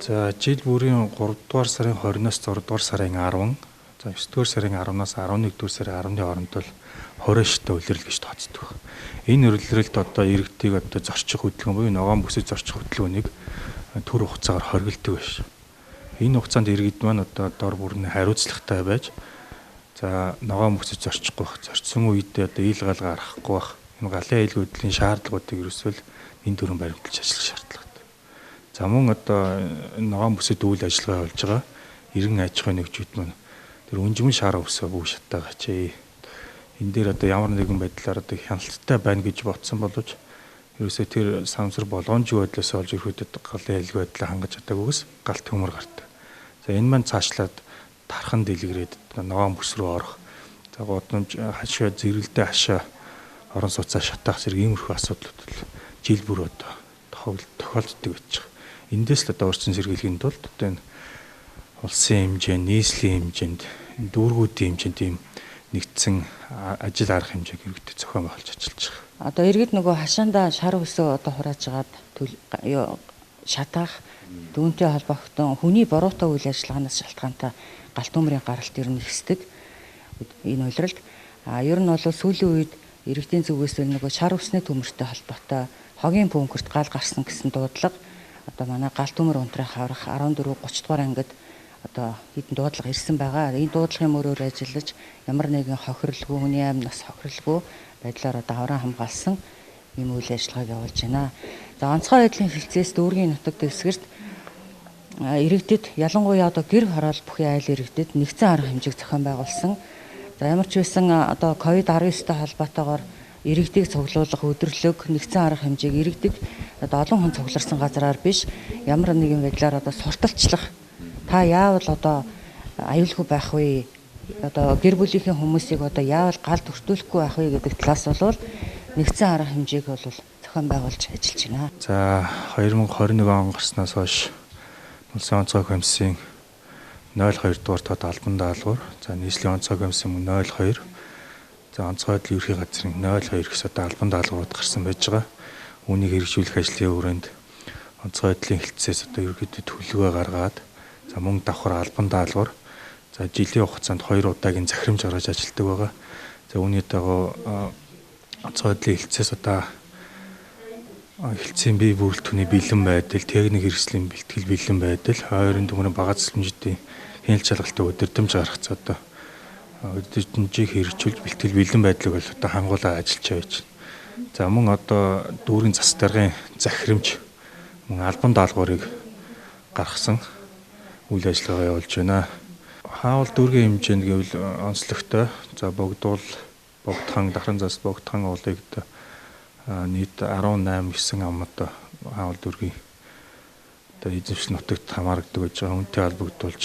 За жил бүрийн 3 дугаар сарын 20-оос 6 дугаар сарын 10, за 9 дугаар сарын 10-наас 11 дугаар сарын 10-ны хооронд бол 20 ширтэ улирал гэж тооцдог. Энэ улиралд одоо иргэдийг одоо зорчих хөдөлгөөн буюу ногоон бүсэд зорчих хөдөлгөөнийг төр хугацаагаар хоригддаг байна. Энэ хугацаанд иргэд маань одоо дор бүрний хариуцлагатай байж за ногоон бүсэд зорчихгүй бах, зорчсон үедээ одоо ил гал гаргахгүй бах. Энэ галын аюулгүй шаардлагуудыг ерөөсөө энэ төрөнд баримталж ажиллах шаардлагатай. За мөн одоо ногоон бүсэд үйл ажиллагаа болж байгаа иргэн аж ахуйн нэгжүүд маань тэр өнжмөн шар өсөө бүх шатаагач. Энэ дээр одоо ямар нэгэн байдлаар одоо хяналттай байна гэж бодсон боловч ерөөсөө тэр сансар болгоомжгүй байдлаас олж ирэхэд галын аюулгүй байдлаа хангаж чадаагүйгээс галт төмөр гардаг. За энэ маань цаашлаад тархан дэлгэрээд ногоон бүс рүү орох. За годомж хашаа зэрэлдээ хашаа орон сууцаа шатаах зэрэг иймэрхүү асуудлууд жил бүр одоо тохиолддог байж байгаа. Эндээс л одоо урьдчилан сэргийлэхийн тулд одоо энэ улсын хэмжээнд, нийслэлийн хэмжээнд, дүүргүүдийн хэмжээнд ийм нэгдсэн ажил арга хэмжээг иргэдэд зохион байгуулж ажиллаж байгаа. Одоо иргэд нөгөө хашаандаа шар өсөө одоо хурааж агаад шатаах дүүнтэй холбогдсон хүний буруутай үйл ажиллагаанаас шалтгаантай галт төмрийн гаралт ер нь ихсдэг энэ улиралд. Ер нь бол сүүлийн үед иргэдийн зүгээс нөгөө шар өсний төмөртэй холбоотой хогийн бөөнхөрт гал гарсан гэсэн дуудлага одоо манай галт төмөр унтраах аврах 14-30 дугаар ангид одоо хэдэн дуудлага ирсэн байгаа. Энэ дуудлагын мөрөөр ажиллаж ямар нэгэн хохирлгүй хүний амнаас хохирлгүй байдлаар одоо авраа хамгаалсан ийм үйл ажиллагааг явуулж байна. За онцгой байдлын хилцээс дүүргийн нутаг дэвсгэрт иргэдэд ялангуяа одоо гэр хороол бүхий айл иргэдэд нэгдсэн арга хэмжээг зохион байгуулсан. За ямар ч байсан одоо COVID-19-тэй холбоотойгоор иргэдийг цуглуулах өдрлөг нэгдсэн арга хэмжээг иргэдэг одоо олон хүн цугларсан газараар биш ямар нэгэн байдлаар одоо сурталчлах та яавал одоо аюулгүй байх вэ? Одоо гэр бүлийнхээ хүмүүсийг одоо яавал галд өртүүлэхгүй байх вэ гэдэг талаас бол нэгдсэн арга хэмжээг бол зохион байгуулж ажиллаж байна. За 2021 он гарснаас хойш Улсын онцгой комиссийн 02 дугаар тод албан даалгавар, за нийслэлийн онцгой комиссийн 02, за онцгой байдлын ерхий газрын 02 гэсэн одоо албан даалгаврууд гарсан байж байгаа. Үүнийг хэрэгжүүлэх ажлын хүрээнд онцгой байдлын хилцээс одоо ерөнхийдөө төлөвлөгөө гаргаад за мөнгө давхар албан даалгавар за жилийн хугацаанд 2 удаагийн захирамж гаргаж ажилладаг байгаа. За үүний дагуу онцгой байдлын хилцээс одоо хилцээний бие бүрэлдэхүүний бэлэн байдал, техник хэрэгслийн бэлтгэл бэлэн байдал, ойрын түмэн бага цэцлэмжүүдийн хяналт шалгалтын удирдамж гаргах цаа одоо удирдамжийг хэрэгжүүлж бэлтгэл бэлэн байдлыг бол одоо хангуулаад ажиллаж байж байна. За мөн одоо дүүргийн зас даргын захирамж мөн албан даалгаврыг гаргасан үйл ажиллагаа явуулж байна. Хаавал дүүргийн хэмжээнд гэвэл онцлогтой. За богдуул, богдхан, дахран зас, богдхан уулыг нийт 18-9 ам одоо хаавал дүүргийн одоо эзэмшил нутагт хамаардаг байж байгаа. Үүнтэй холбогдуулж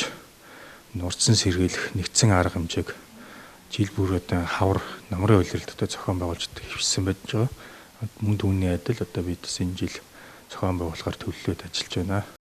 урьдчилан сэргийлэх нэгдсэн арга хэмжээг жил бүр одоо хавар намрын улиралд одоо зохион байгуулж хэвшсэн байж байгаа. Мөн түүний адил одоо бид бас энэ жил зохион байгуулахаар төлөвлөд ажиллаж байна.